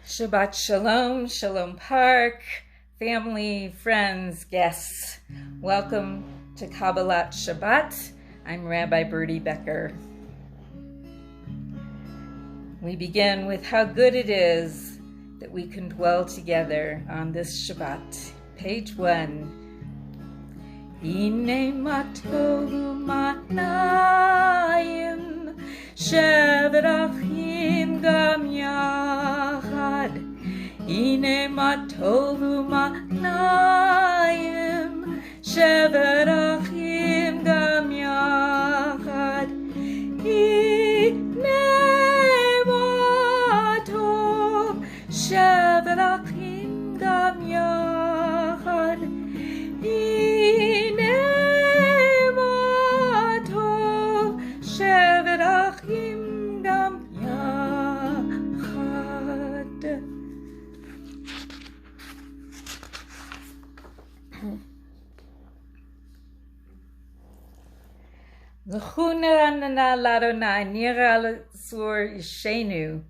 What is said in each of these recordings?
Shabbat Shalom, Shalom Park, family, friends, guests. Welcome to Kabbalat Shabbat. I'm Rabbi Bertie Becker. We begin with how good it is that we can dwell together on this Shabbat. Page 1. Ine matovu matnayim shevet achim gam yachad. Ine matovu matnayim shevet achim gam yachad. Ine matov shevet achim gam yachad. Ine matov shevet achim gam yachad. L'chuneranana ladonai nira sur ishenu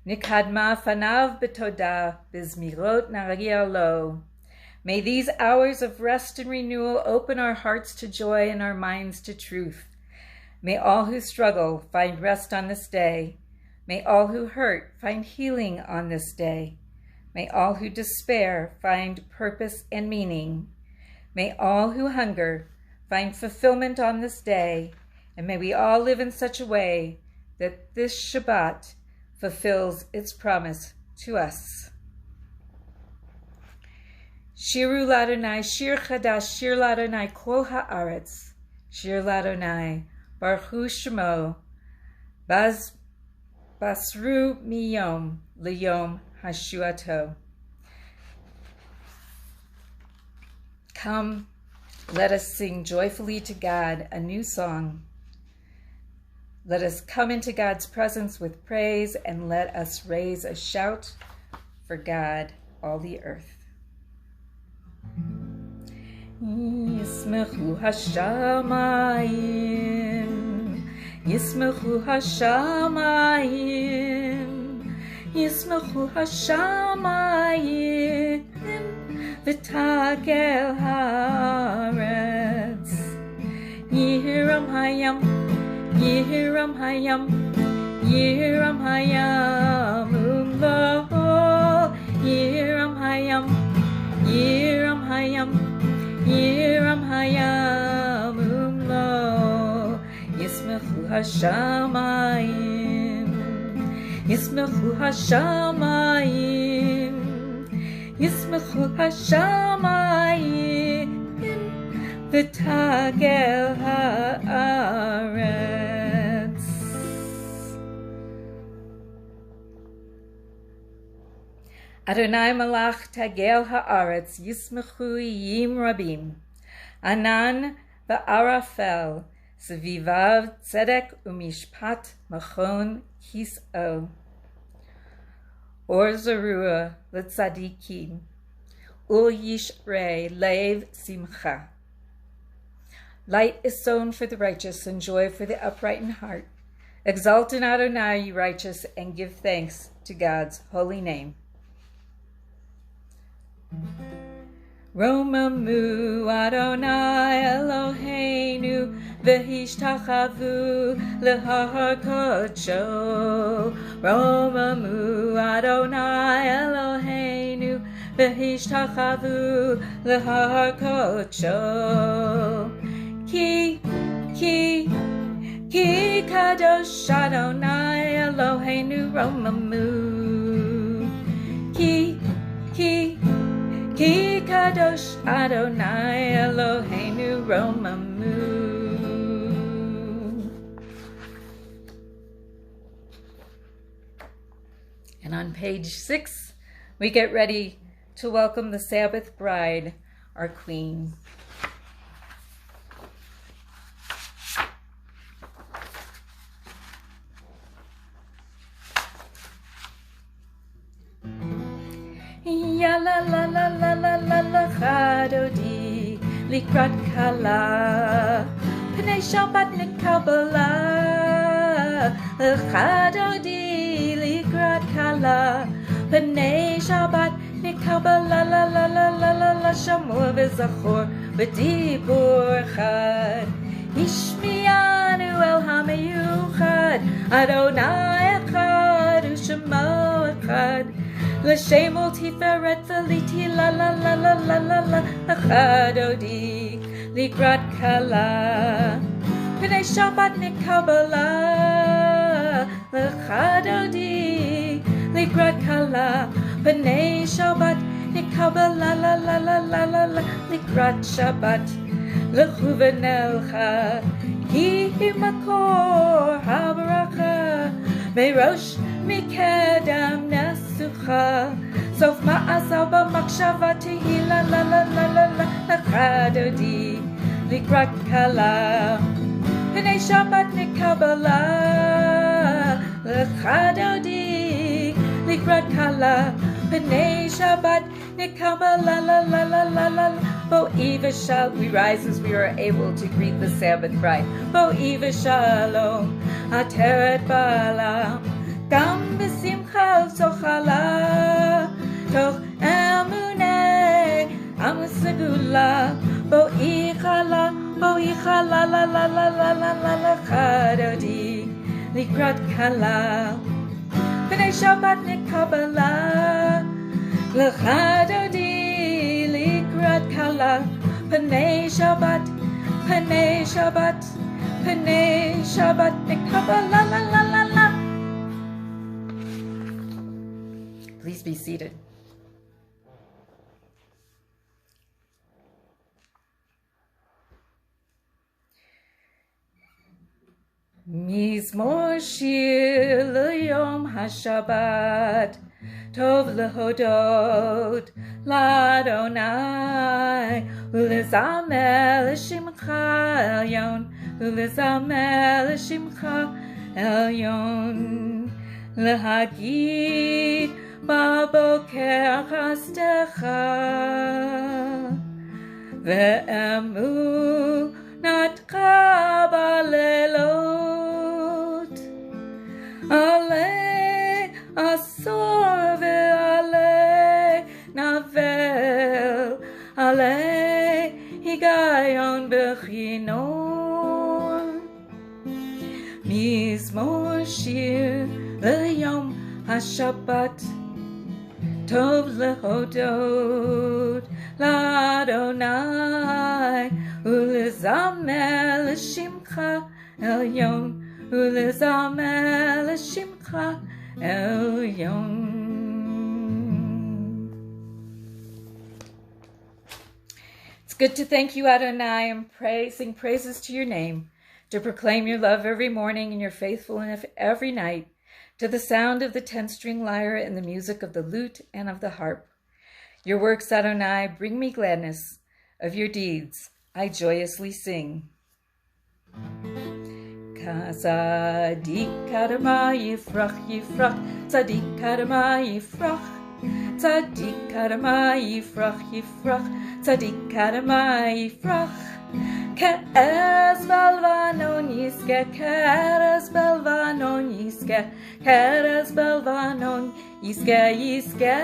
nikadma fanav betoda bizmirot naragia lo. May these hours of rest and renewal open our hearts to joy and our minds to truth. May all who struggle find rest on this day. May all who hurt find healing on this day. May all who despair find purpose and meaning. May all who hunger find fulfillment on this day. And may we all live in such a way that this Shabbat fulfills its promise to us. Shiru ladonai, shir chadash, shir ladonai, kol haaretz, shir ladonai, baruch shemo, basru miyom, liyom hashuato. Come, let us sing joyfully to God a new song. Let us come into God's presence with praise, and let us raise a shout for God, all the earth. Yismechu hashamayim, Yismechu hashamayim, Yismechu hashamayim, v'tagel haaretz. Yiram hayam, Yiram hayam, Yiram hayam, umlo. Yiram hayam, Yiram hayam, Yiram hayam, umlo. Yismechu hashamayim, Yismechu hashamayim, Yismechu hashamayim, v'tagel haaretz. Adonai malach tagel haaretz yismechu yim rabim. Anan va'arafel sevivav tzedek umishpat machon kis'o. Or zarua letzadikim ul yishrei lev simcha. Light is sown for the righteous and joy for the upright in heart. Exalt in Adonai, you righteous, and give thanks to God's holy name. Romamu Adonai Eloheinu v'hishtachavu lehar kodsho. Romamu Adonai Eloheinu v'hishtachavu lehar kodsho. Ki kadosh Adonai Eloheinu romamu. Ki kadosh Adonai Eloheinu romamu. And on page 6, we get ready to welcome the Sabbath bride, our queen. Ya la la la la la la la chadodi likrat kala pnei Shabbat nikabala chadodi likrat kala Pnei Shabbat Nikabala la la la la la la Shamur v'Zachor v'Dibur Chad Ishmianu El HaMeyuchad Adonai Echad U'Shemo Echad L'Shem Ol Tiferet V'Liti la la la la la la la Echad Odi Likrat Kala Pnei Shabbat Nikabala L'Echad Odi Likrat Kala Pnei Shabbat Nikabala la la la la la la Likrat Shabbat L'Chuvenelcha Ki Makor HaBaracha Merosh Mikedam Nesucha Sof Ma'asav B'Makshava la la la la la la L'Echad Odi Likrat Kala Pnei Shabbat Nikabala L'Echad Odi Likrat Kala Pnei Shabbat Nikabala la la la la la Bo'I v'Shalom. We rise as we are able to greet the Sabbath bride. Bo'I v'Shalom Ateret Bala Gam b'Simcha Sochala Toch Emunei Amos Segula Bo'I Chala la la la la la la la L'Echad Odi Likrat Kala Pnei Shabbat Nikabala L'Echad Odi Likrat Kala Pnei Shabbat Nikabala la la la la. Please be seated. Mizmor shir l'yom haShabbat Tov lehodot l'Adonai U'lezamel l'shimcha elyon U'lezamel l'shimcha elyon L'hagid b'boker chastecha Ve'emunatcha b'leilot Ale asor ve'ale navel Ale higayon b'chinon Mizmor shir l'yom haShabbat Tov lehodot l'Adonai U'lezamel l'shimcha elyon U'lezamel l'shimcha elyon. It's good to thank you, Adonai, and sing praises to your name, to proclaim your love every morning and your faithfulness every night, to the sound of the 10-string lyre and the music of the lute and of the harp. Your works, Adonai, bring me gladness. Of your deeds I joyously sing. Tzadik kadama yifrach yifrach, tzadik kadama yifrach, tzadik kadama yifrach yifrach, tzadik kadama yifrach. Ke'erez belvanon yiske, ke'erez belvanon yiske, ke'erez belvanon yiske yiske,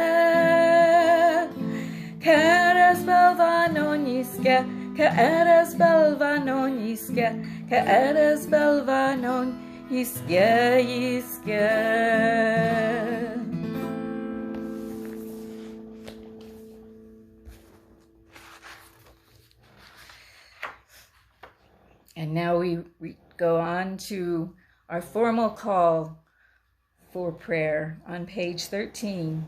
ke'erez belvanon yiske, ke'erez belvanon yiske, ke'erez belvanon yiske yiske. And now we go on to our formal call for prayer on page 13.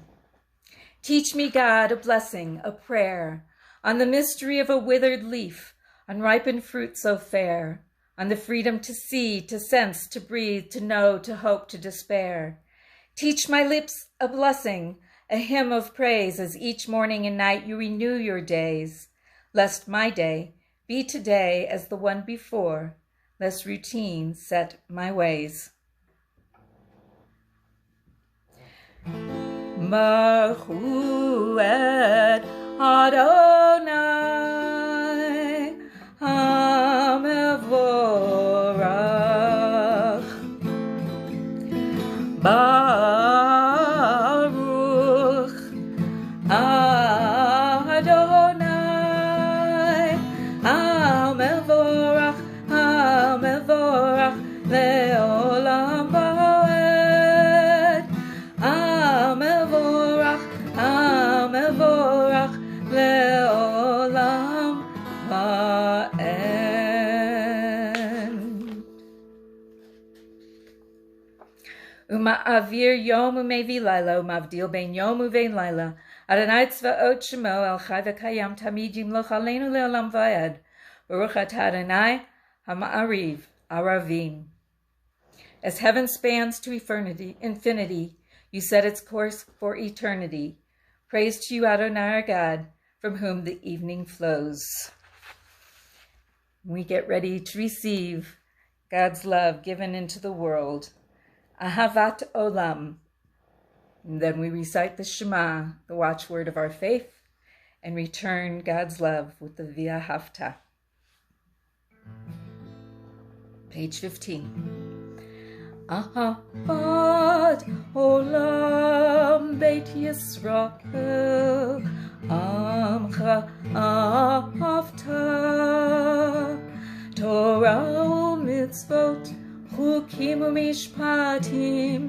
Teach me, God, a blessing, a prayer, on the mystery of a withered leaf, on ripened fruit so fair, on the freedom to see, to sense, to breathe, to know, to hope, to despair. Teach my lips a blessing, a hymn of praise, as each morning and night you renew your days, lest my day be today as the one before, lest routine set my ways. Baruch et Adonai HaMevorach. Baruch le'olam va'ed. Amevorach le'olam va'ed. Uma'avir yom umevi laila, umavdil ben yom uvein laila. Adonai tzvaot shemo el chai v'kayam tamid yimloch aleinu le'olam va'ed. Baruch atah Adonai hama'ariv aravim. As heaven spans to infinity, you set its course for eternity. Praise to you, Adonai our God, from whom the evening flows. We get ready to receive God's love given into the world. Ahavat olam. And then we recite the Shema, the watchword of our faith, and return God's love with the V'ahavta. Page 15. Ahavat olam Beit Yisrael, Amcha ahavta, Torah u'mitzvot, Chukim u'mishpatim,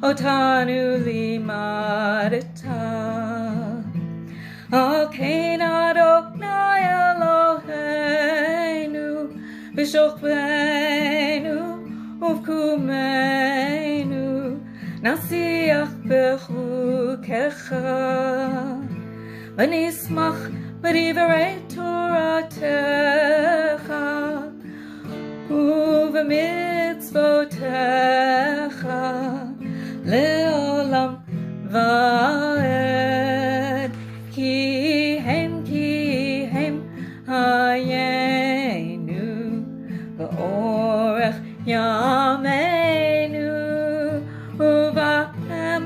Otanu limadta. Al kein Adonai Eloheinu, B'shochbeinu uvkumeinu, Nasiach b'chukecha, V'nismach b'divrei Toratecha, Uv'mitzvotecha, Le'olam va'ed. Ki hem hayenu, V'orech yameinu, Uvahem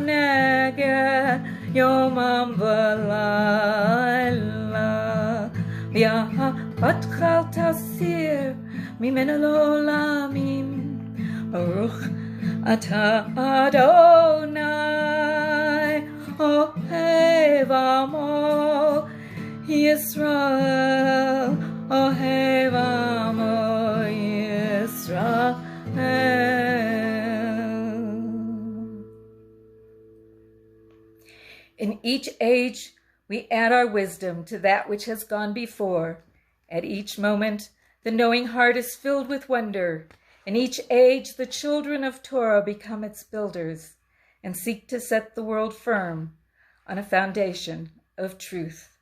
negeh, Yomam v'layla, V'yahavat chal tasir, Mimena l'olamim, Baruch atah Adonai, Ohev amo Yisrael, Ohev amo Yisrael. In each age, we add our wisdom to that which has gone before. At each moment, the knowing heart is filled with wonder. In each age, the children of Torah become its builders and seek to set the world firm on a foundation of truth.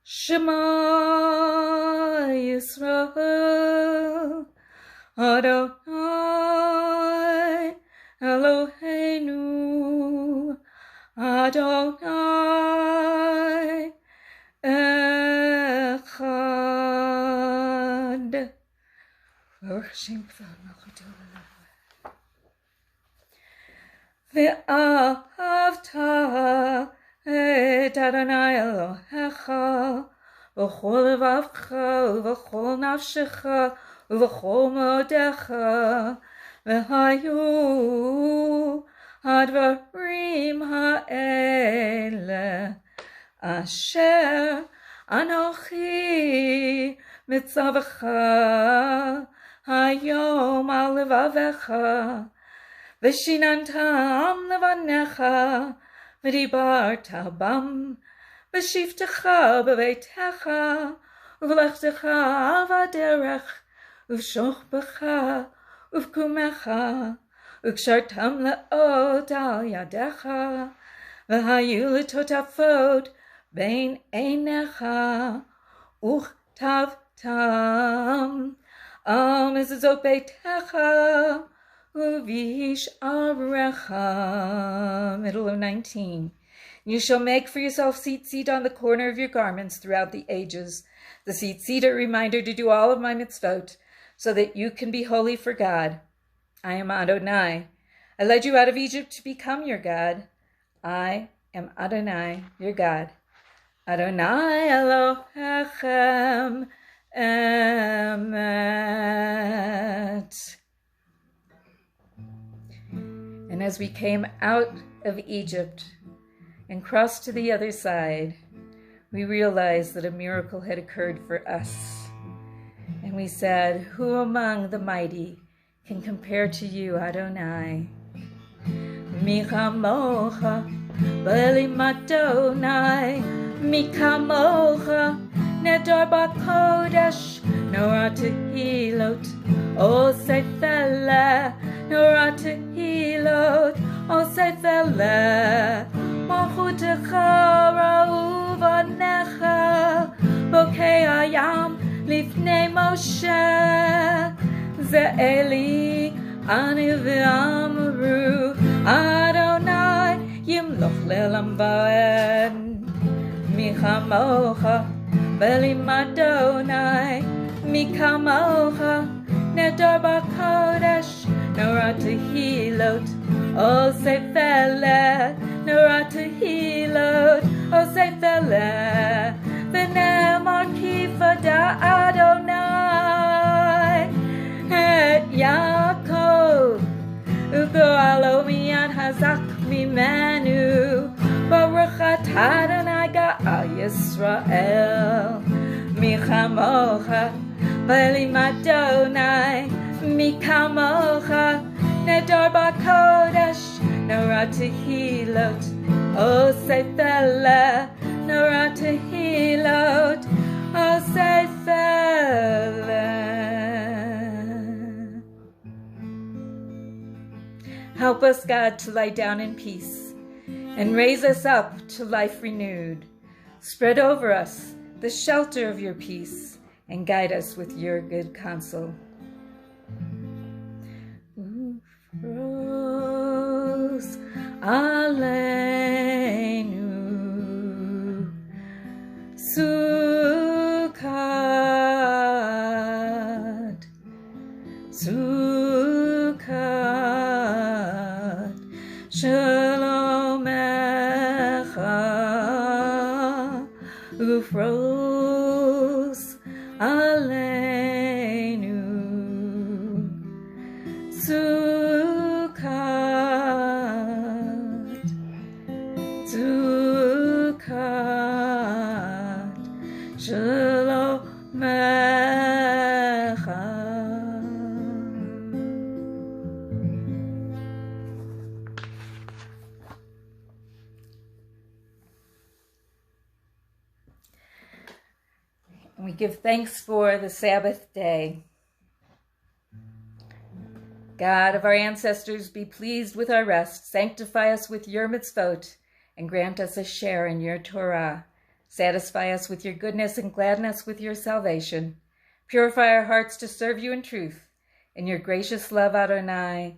Shema Yisrael, Adonai Eloheinu, Adonai Echad. Ve'ahavta et Adonai Elohecha v'chol levavcha u'v'chol nafshecha u'v'chol modecha v'hayu advarim ha'ele asher anochi mitzavacha hayom al levavecha v'shinantam levanecha v'dibarta bam v'shivtecha b'veitecha uv'lechtecha avaderech uv'shochbecha uv'kumecha uv'kshartam le'od al yadecha v'hayu l'totafot bein einecha uchtavtam al mezuzot beitecha uvish avrecha. Middle of 19. You shall make for yourself tzitzit on the corner of your garments throughout the ages. The tzitzit a reminder to do all of my mitzvot, so that you can be holy for God. I am Adonai. I led you out of Egypt to become your God. I am Adonai, your God. Adonai Elohechem Emet. And as we came out of Egypt and crossed to the other side, we realized that a miracle had occurred for us. And we said, who among the mighty can compare to you, Adonai? Mi chamocha b'limat Adonai, mi kamocha nedor b'kodesh, nora tehilot, o seifele, nora tehilot, o seifele, malchutecha ra'uvanecha, bokei hayam lifnei Moshe, ze'eli ani v'amru, Adonai yimloch le'olam va'ed, mi chamocha b'limat Adonai, mi kamocha nedor b'kodesh, nora tehilot, o seifele, nora tehilot, o seifele, v'ne'emar kivada Adonai et Yaakov, u'go'alo miyad hazak mimenu, baruch atah Adonai ga'al Yisrael, mi chamocha b'limat Adonai, mi kamocha nedor b'kodesh, nora tehilot, o seifele, nora tehilot, o seifele. Help us, God, to lie down in peace and raise us up to life renewed. Spread over us the shelter of your peace and guide us with your good counsel. Ufros aleinu Sukkot, Sukkot, Shalomecha, Ufros aleinu Sukkot, Sukkot, Shalomecha. And we give thanks for the Sabbath day. God of our ancestors, be pleased with our rest. Sanctify us with your mitzvot and grant us a share in your Torah. Satisfy us with your goodness and gladden us with your salvation. Purify our hearts to serve you in truth. In your gracious love, Adonai,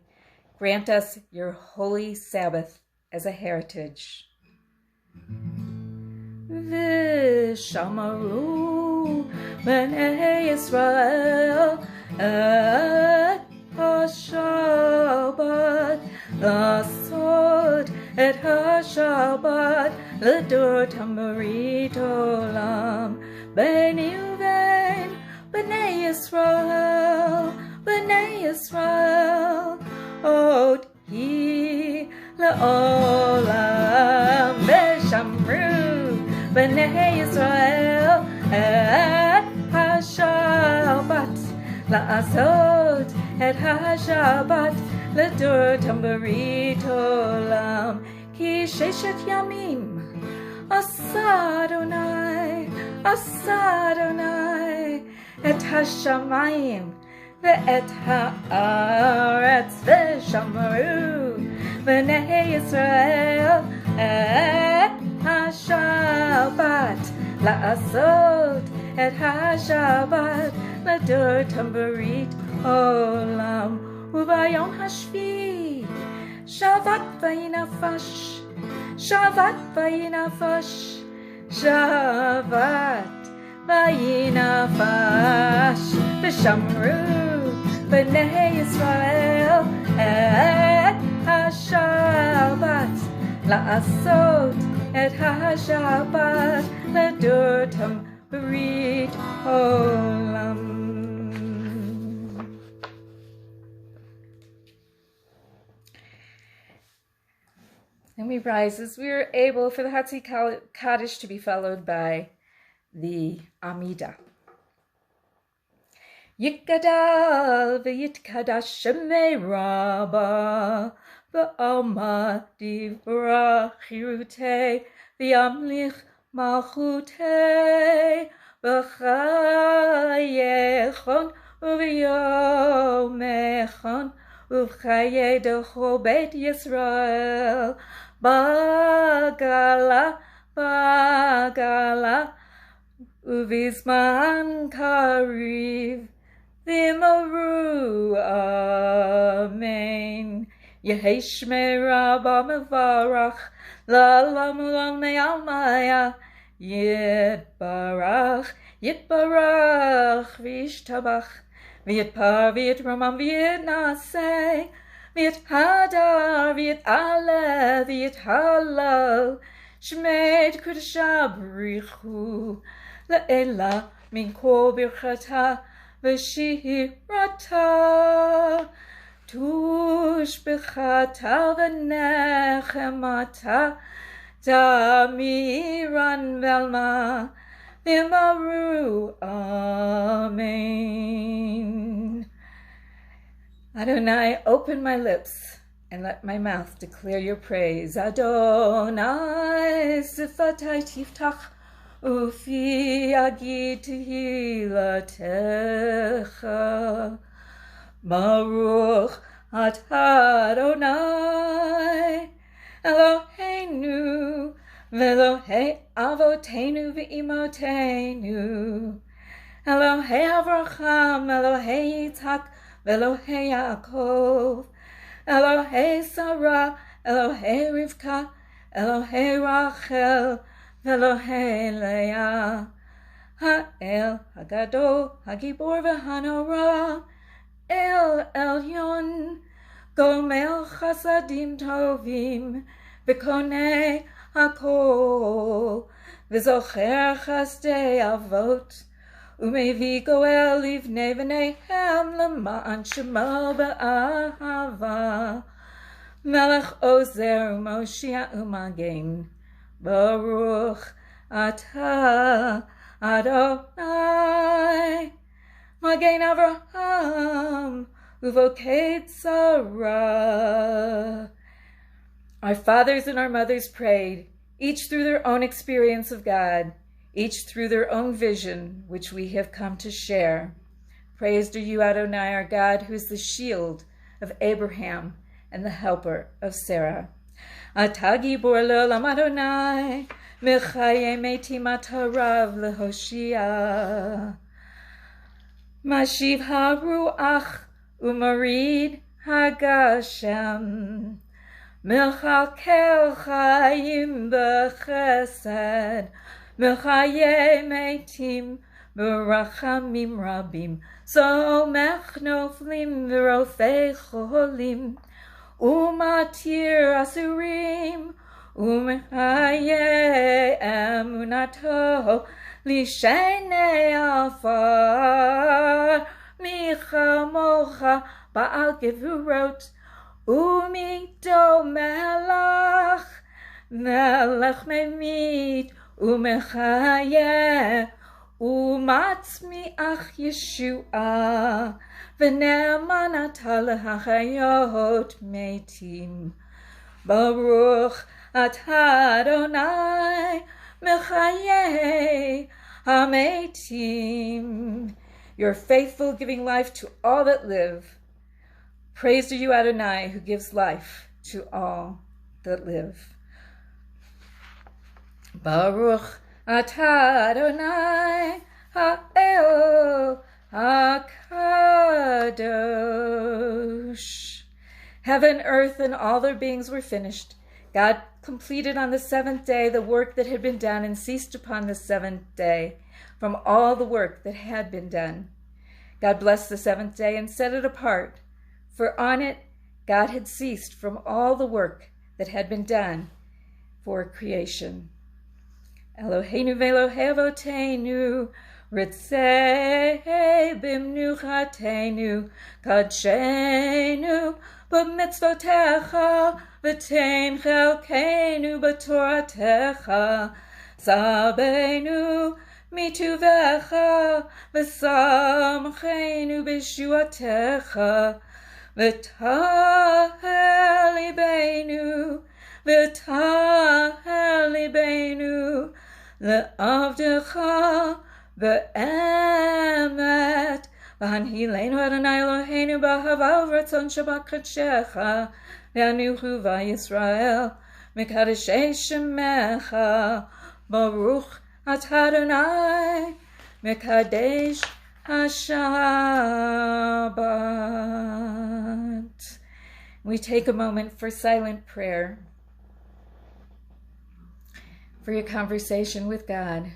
grant us your holy Sabbath as a heritage. V'shamaru b'nei Yisrael et HaShabbat, לעשות את השבת לדור תמרית עולם ביני ובין בני ישראל, בני ישראל עוד היא לעולם. ושמרו בני ישראל את השבת, לעשות את השבת לדור תמרית עולם. כי ששת ימים עשה אדוני, עשה אדוני את השמיים ואת הארץ. ושמרו בני ישראל את השבת, לעשות את השבת לדור תמרית עולם. וביום השביעי שבת ויהי נפש, שבת ויהי נפש, שבת ויהי נפש. ושמרו בני ישראל את השבת, לעשות את השבת לדור תמרית עולם. And we rise as we are able for the Hatzi Kaddish to be followed by the Amida. Yitgadal v'yitkadash shemei Rabba v'alma divrach chirutei v'yamlich malchutei v'chayechon uv'yomechon uv'chaye dechol beit Yisrael bagala uvizman kariv v'imoru amen. Yehi shmei Rabba mevarach la'olam u'olam me'almaya yitbarach v'yishtabach v'yitpar v'yitramam v'yitnaseh v'yithadar v'yit'aleh v'yithalal shmei kudasha b'richu le'ela min kol birchata v'shirata tushbechata v'nechemata Damiran velma v'maru amen. Adonai, open my lips and let my mouth declare your praise. Adonai sifatai tiftach ufi agid tehilatecha. Baruch atah Adonai Eloheinu v'Elohei avotenu v'imotenu Elohei Avraham Elohei Yitzhak v'Elohei Yaakov Elohei Sarah Elohei Rivka Elohei Rachel v'Elohei Leah Ha'el Hagadol Hagibor v'Hanora El Elyon Gomel chasadim tovim v'konei hakol v'zocher chasdei avot umevi goel livnei v'neihem l'ma'an shemo b'ahava melech ozer u'moshia u'magen baruch atah Adonai magen Avraham Uvoked Sarah. Our fathers and our mothers prayed, each through their own experience of God, each through their own vision, which we have come to share. Praised are you, Adonai, our God, who is the shield of Abraham and the helper of Sarah. Atagi bor le'olam Adonai, mechaye metim atarav lehoshia. Mashiv haruach Umarid Hagashem Mechakel Chaim B'Chesed Mechaye Meitim B'Rachamim Rabim Somech Noflim V'Rofei Cholim Umatir Asurim Umechaye Emunato Lishenei Afar Micha mocha ba'al gevurot umido melech memit umechayeh umatzmiach Yeshua v'ne'emanata lehachayot meitim Baruch atah Adonai mechayeh hametim. You're faithful, giving life to all that live. Praised are you, Adonai, who gives life to all that live. Baruch atah Adonai ha'el ha'kadosh. Heaven, earth, and all their beings were finished. God completed on the seventh day the work that had been done and ceased upon the seventh day from all the work that had been done. God blessed the seventh day and set it apart, for on it God had ceased from all the work that had been done for creation. Eloheinu v'Elohei avotenu, ritzei b'mnuchatenu, kadshenu b'mitzvotecha, v'tein chelkeinu b'toratecha, sabenu mituvecha, v'samchenu b'shuatecha, v'tahel libeinu, v'tahel libeinu, le'avdecha be'emet, v'hanhileinu Adonai Eloheinu b'ahava u'ratzon shabbat kadshecha, v'anuchu v'Yisrael, mikadeshei shemecha, baruch atah Adonai, mikadesh HaShabbat. We take a moment for silent prayer, for your conversation with God,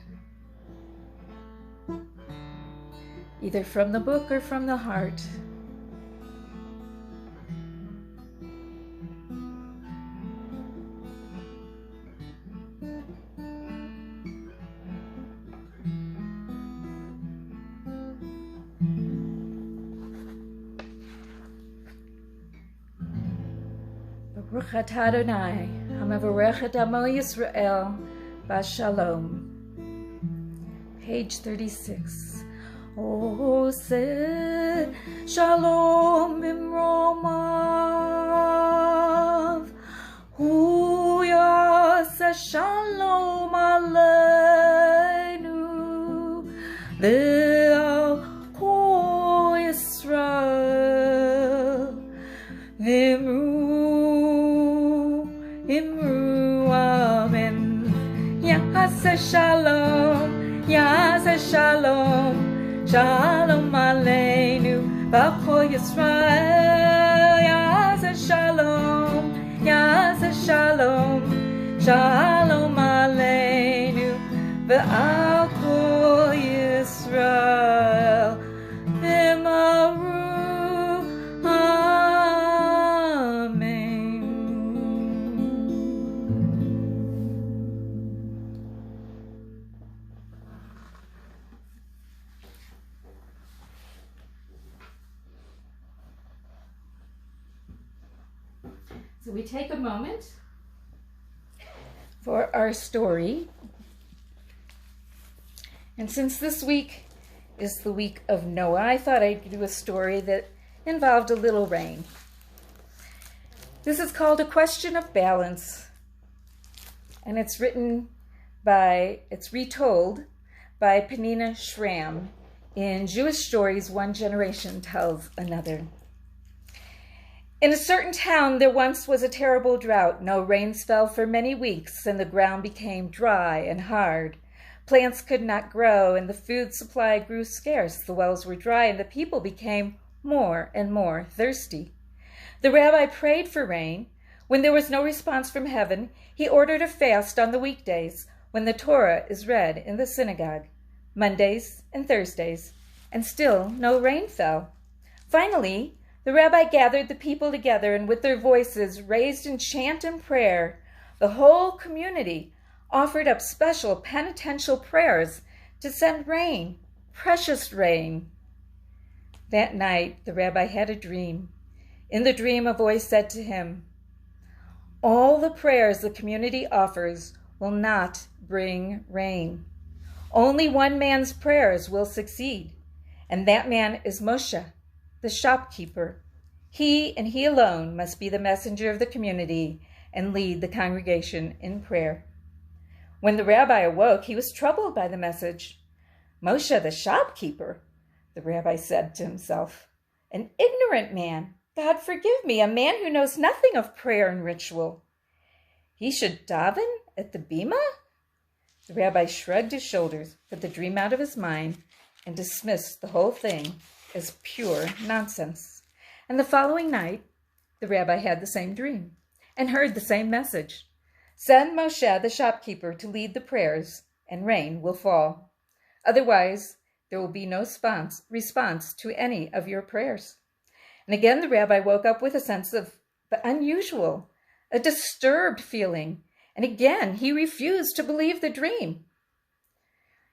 either from the book or from the heart. Baruch atah Adonai, hamavarech et amo Yisrael, b'shalom. Page 36. Oseh shalom bimromav, hu yaseh shalom aleinu, ve'al kol Yisrael, Imru, amen. Yaseh shalom, Yaseh shalom, shalom aleinu, v'chol Yisrael. Yaseh shalom, Yaseh shalom, shalom aleinu, v'al kol Yisrael. V'maru, so we take a moment for our story. And since this week is the week of Noah, I thought I'd do a story that involved a little rain. This is called A Question of Balance, and it's retold by Penina Shram in Jewish Stories One Generation Tells Another. In a certain town, there once was a terrible drought. No rains fell for many weeks, and the ground became dry and hard. Plants could not grow, and the food supply grew scarce. The wells were dry, and the people became more and more thirsty. The rabbi prayed for rain. When there was no response from heaven, he ordered a fast on the weekdays, when the Torah is read in the synagogue, Mondays and Thursdays, and still no rain fell. Finally, the rabbi gathered the people together, and with their voices raised in chant and prayer, the whole community offered up special penitential prayers to send rain, precious rain. That night, the rabbi had a dream. In the dream, a voice said to him, "All the prayers the community offers will not bring rain. Only one man's prayers will succeed, and that man is Moshe, the shopkeeper. He and he alone must be the messenger of the community and lead the congregation in prayer." When the rabbi awoke, he was troubled by the message. "Moshe, the shopkeeper," the rabbi said to himself. "An ignorant man, God forgive me, a man who knows nothing of prayer and ritual. He should daven at the bima?" The rabbi shrugged his shoulders, put the dream out of his mind, and dismissed the whole thing as pure nonsense. And the following night, the rabbi had the same dream and heard the same message. "Send Moshe, the shopkeeper, to lead the prayers, and rain will fall. Otherwise, there will be no response to any of your prayers." And again, the rabbi woke up with a sense of the unusual, a disturbed feeling, and again, he refused to believe the dream.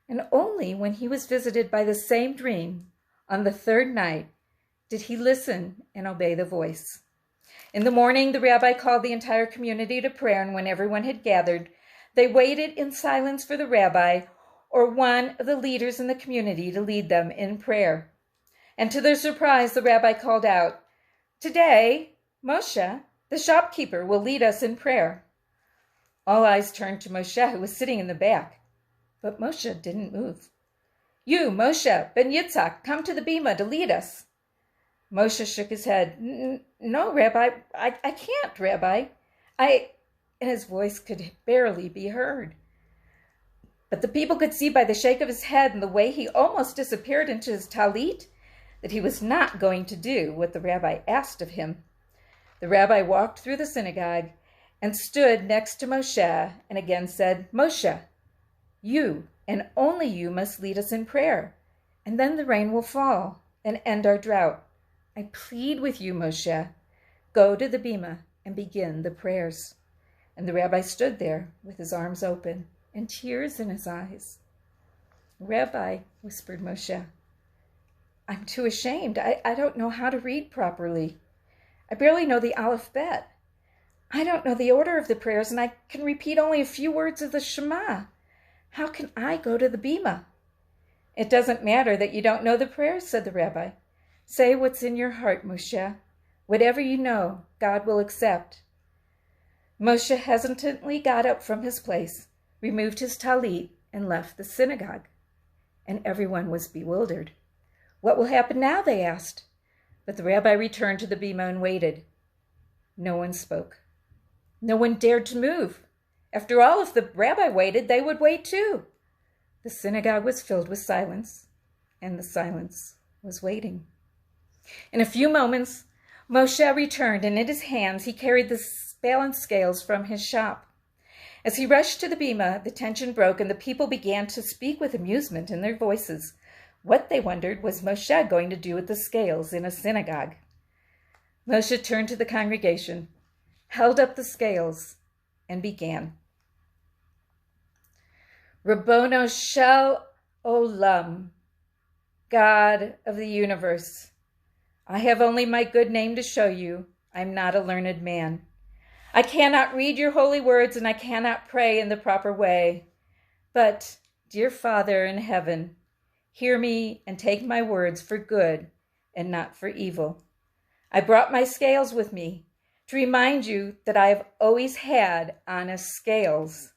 And only when he was visited by the same dream on the third night did he listen and obey the voice. In the morning, the rabbi called the entire community to prayer, and when everyone had gathered, they waited in silence for the rabbi, or one of the leaders in the community to lead them in prayer. And to their surprise, the rabbi called out, "Today, Moshe, the shopkeeper, will lead us in prayer." All eyes turned to Moshe, who was sitting in the back. But Moshe didn't move. "You, Moshe ben Yitzhak, come to the bima to lead us." Moshe shook his head. "No, Rabbi, I can't, Rabbi. And his voice could barely be heard. But the people could see by the shake of his head and the way he almost disappeared into his talit that he was not going to do what the rabbi asked of him. The rabbi walked through the synagogue and stood next to Moshe and again said, "Moshe, you and only you must lead us in prayer, and then the rain will fall and end our drought. I plead with you, Moshe, go to the bima and begin the prayers." And the rabbi stood there with his arms open and tears in his eyes. "Rabbi," whispered Moshe, "I'm too ashamed. I don't know how to read properly. I barely know the alphabet. I don't know the order of the prayers, and I can repeat only a few words of the Shema. How can I go to the bima?" "It doesn't matter that you don't know the prayers," said the rabbi. "Say what's in your heart, Moshe. Whatever you know, God will accept." Moshe hesitantly got up from his place, removed his talit, and left the synagogue. And everyone was bewildered. "What will happen now?" they asked. But the rabbi returned to the bima and waited. No one spoke. No one dared to move. After all, if the rabbi waited, they would wait too. The synagogue was filled with silence, and the silence was waiting. In a few moments, Moshe returned, and in his hands he carried the balance scales from his shop. As he rushed to the bima, the tension broke, and the people began to speak with amusement in their voices. What, they wondered, was Moshe going to do with the scales in a synagogue? Moshe turned to the congregation, held up the scales, and began. "Rabbono shel olam, God of the universe, I have only my good name to show you. I'm not a learned man. I cannot read your holy words, and I cannot pray in the proper way. But, dear Father in heaven, hear me and take my words for good and not for evil. I brought my scales with me to remind you that I have always had honest scales.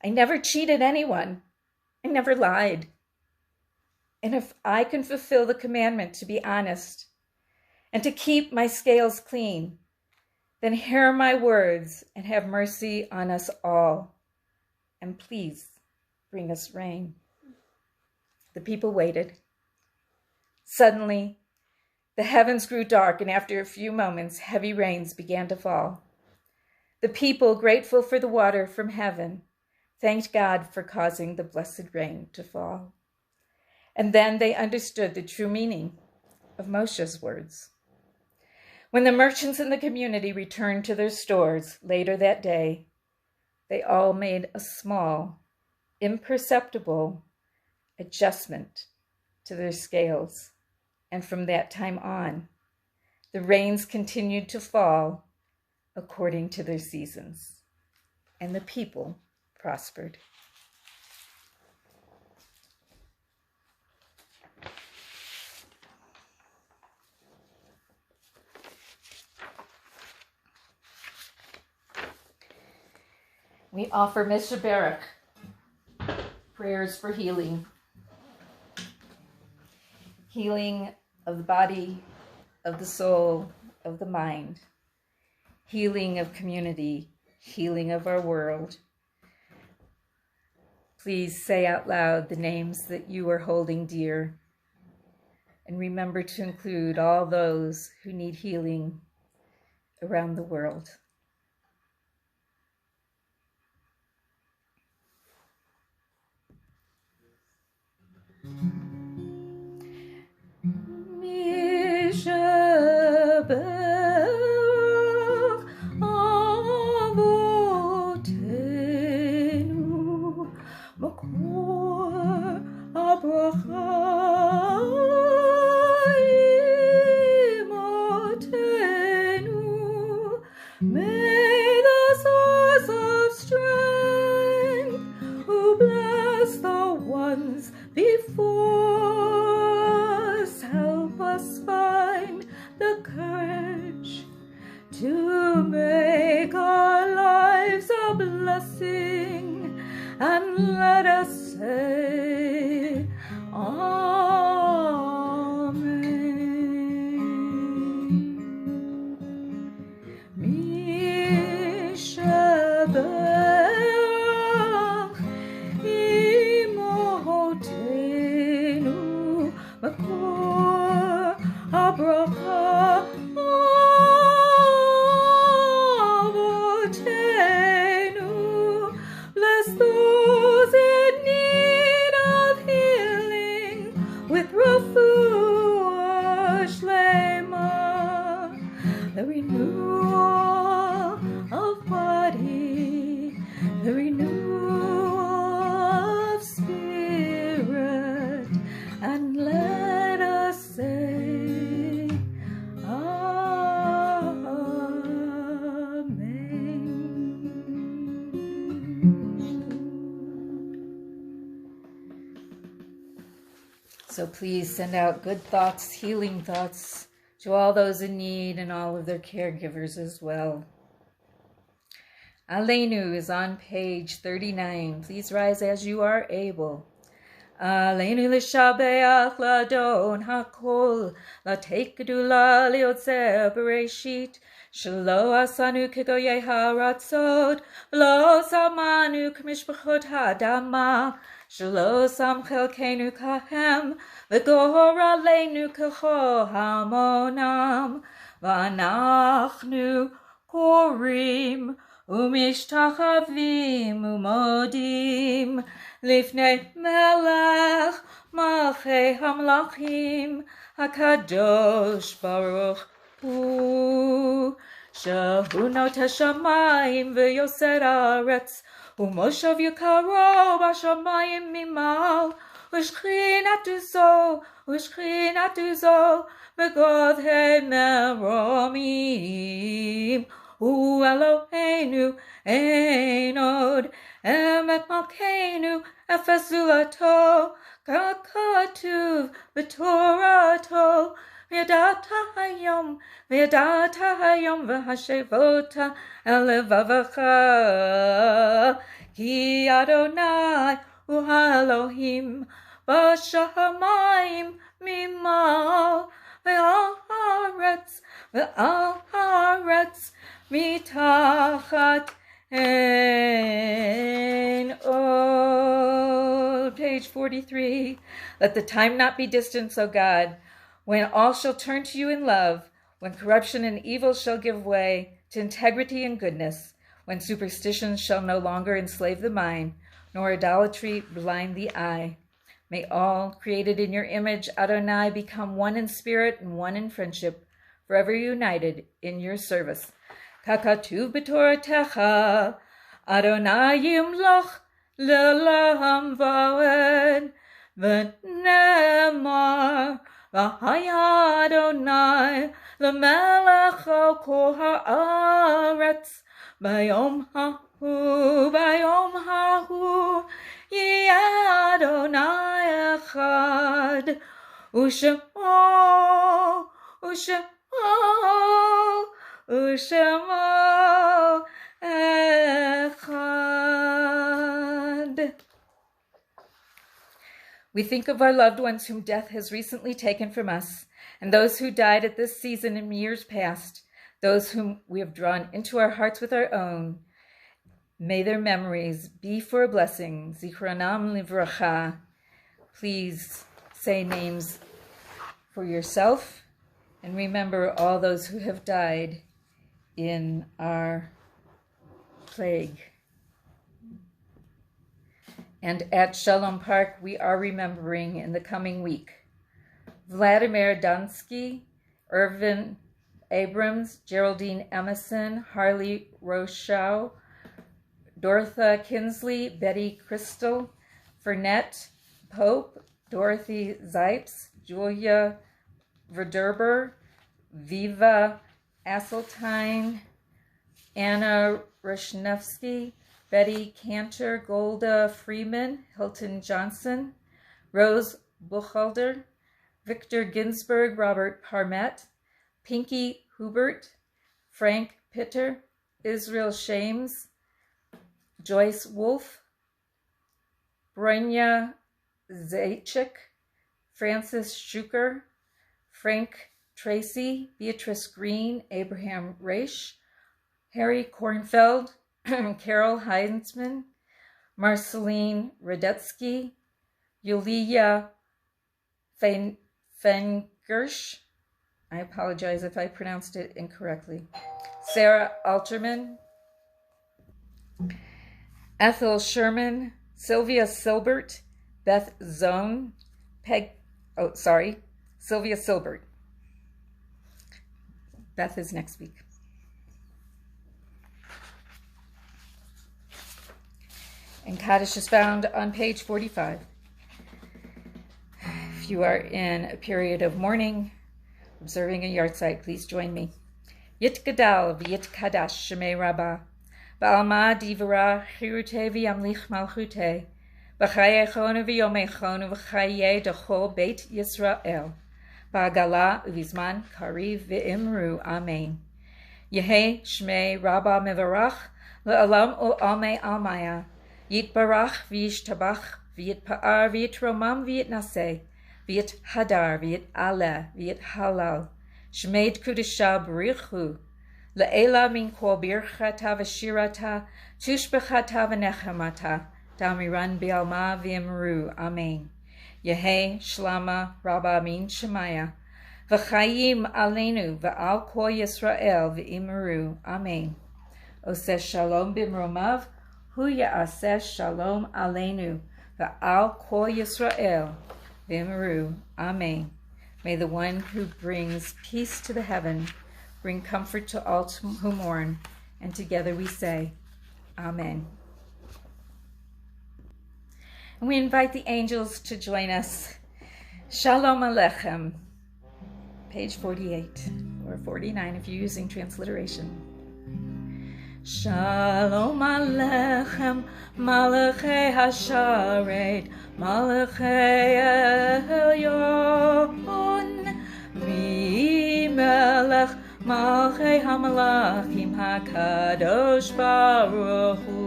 I never cheated anyone. I never lied. And if I can fulfill the commandment to be honest and to keep my scales clean, then hear my words and have mercy on us all. And please bring us rain." The people waited. Suddenly, the heavens grew dark, and after a few moments, heavy rains began to fall. The people, grateful for the water from heaven, thanked God for causing the blessed rain to fall. And then they understood the true meaning of Moshe's words. When the merchants in the community returned to their stores later that day, they all made a small, imperceptible adjustment to their scales. And from that time on, the rains continued to fall according to their seasons, and the people prospered. We offer Mishnah Barak, prayers for healing. Healing of the body, of the soul, of the mind. Healing of community, healing of our world. Please say out loud the names that you are holding dear. And remember to include all those who need healing around the world. May the source of strength, who bless the one the renewal of body, the renewal of spirit, and let us say, So please send out good thoughts, healing thoughts to all those in need and all of their caregivers as well. Aleinu is on page 39. Please rise as you are able. Aleinu l'shabeach l'adon hakol, l'teik gedula liotzer bereshit, shelo asanu kegoyei haratzot, lo samanu k'mishpachot ha'adama, shelo sam chelkenu kahem, v'gor aleinu k'cho hamonam, v'anachnu korim, umishtachavim umodim, lifnei melech malchei hamlachim, hakadosh baruch hu, shehu noteh shamayim v'yoser haaretz, ומושב יקרו בשמיים ממעל, ושכינתו זו בגודל מרומים. הוא אלוהינו אין עוד, אמת מלכנו אפס זולתו, ככתוב בתורתו, וידעת היום והשבות אל לבבך, כי אדוני הוא האלוהים בשמיים ממעל, ועל הארץ מתחת אין עוד. Page 43. Let the time not be distant, O God, when all shall turn to you in love, when corruption and evil shall give way to integrity and goodness, when superstition shall no longer enslave the mind, nor idolatry blind the eye. May all created in your image, Adonai, become one in spirit and one in friendship, forever united in your service. Kakatuv b'toratecha, Adonai yimloch le'olam va'ed, v'nemar, v'haya Adonai le'melech al kol ha'aretz, bayom hahu, yi Adonai echad, u'shemo echad. We think of our loved ones whom death has recently taken from us, and those who died at this season in years past, those whom we have drawn into our hearts with our own. May their memories be for a blessing. Zichronam livracha. Please say names for yourself and remember all those who have died in our plague. And at Shalom Park, we are remembering in the coming week Vladimir Dunsky, Irvin Abrams, Geraldine Emerson, Harley Rochow, Dorotha Kinsley, Betty Crystal, Fernette Pope, Dorothy Zipes, Julia Verderber, Viva Asseltine, Anna Rushnevsky, Betty Cantor, Golda Freeman, Hilton Johnson, Rose Buchholder, Victor Ginsburg, Robert Parmet, Pinky Hubert, Frank Pitter, Israel Shames, Joyce Wolfe, Brenya Zaitchik, Francis Schuker, Frank Tracy, Beatrice Green, Abraham Raish, Harry Kornfeld, Carol Heinzman, Marceline Radetsky, Yulia Fengersh, I apologize if I pronounced it incorrectly, Sarah Alterman, Ethel Sherman, Sylvia Silbert, Beth Zone, Sylvia Silbert, Beth is next week. And Kaddish is found on page 45. If you are in a period of mourning, observing a yahrzeit, please join me. Yit gadal v'yit kadash shemei rabbah, ba'alma divra chirute v'yamlich malchute, b'chaye chonu v'yomei chonu v'chaye dechol beit Yisrael, ba'agala uvizman kariv v'imru, amen. Yehe shmei rabbah mevarach, le'alam u'amei almaya, yit barach v'yish tabach, v'yit pa'ar v'yit romam v'yit naseh, v'yit hadar v'yit aleh v'yit halal, shmeid kudisha b'richu, le'ela min kol birchata v'shirata, tushbechata v'nechemata, damiran bi'alma v'imru, amen. Yehe shlama rabba min shemaya, v'chayim aleinu v'al kol Yisrael v'imru, amen. Oseh shalom b'mromav, hu ya'aseh shalom aleinu, v'al kol Yisrael v'imru, amen. May the one who brings peace to the heaven bring comfort to all who mourn, and together we say, amen. And we invite the angels to join us. Shalom Aleichem, page 48, or 49 if you're using transliteration. Shalom Aleichem, Malachei Hasharet, Malachei Elyon, Mi Melech, Malchei HaMalachim, HaKadosh Baruch Hu.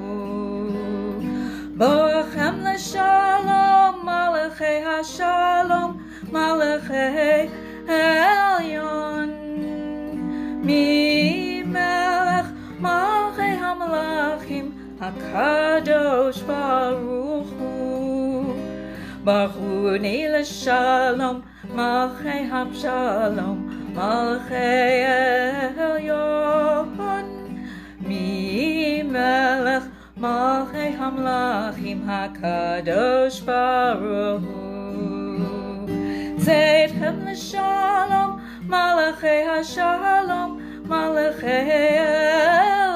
Boachem L'Shalom, Malachei HaShalom, Malachei Elyon, Mi Melech, Malchei HaMalachim, HaKadosh Baruch Hu. Baruch Hu L'Shalom, Malchei HaShalom, Malchei Elyon, Mi Melech, Malchei HaMalachim, HaKadosh Baruch Hu. Zeitchem L'Shalom, Malachei HaShalom, Malachei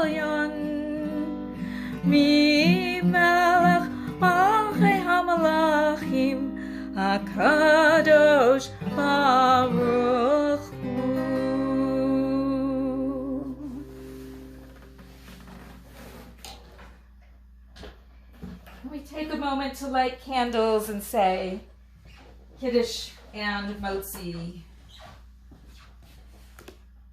Elyon, Mi Melech, Malchei HaMalachim, HaKadosh Baruch Hu. We take a moment to light candles and say Kiddush and Motzi.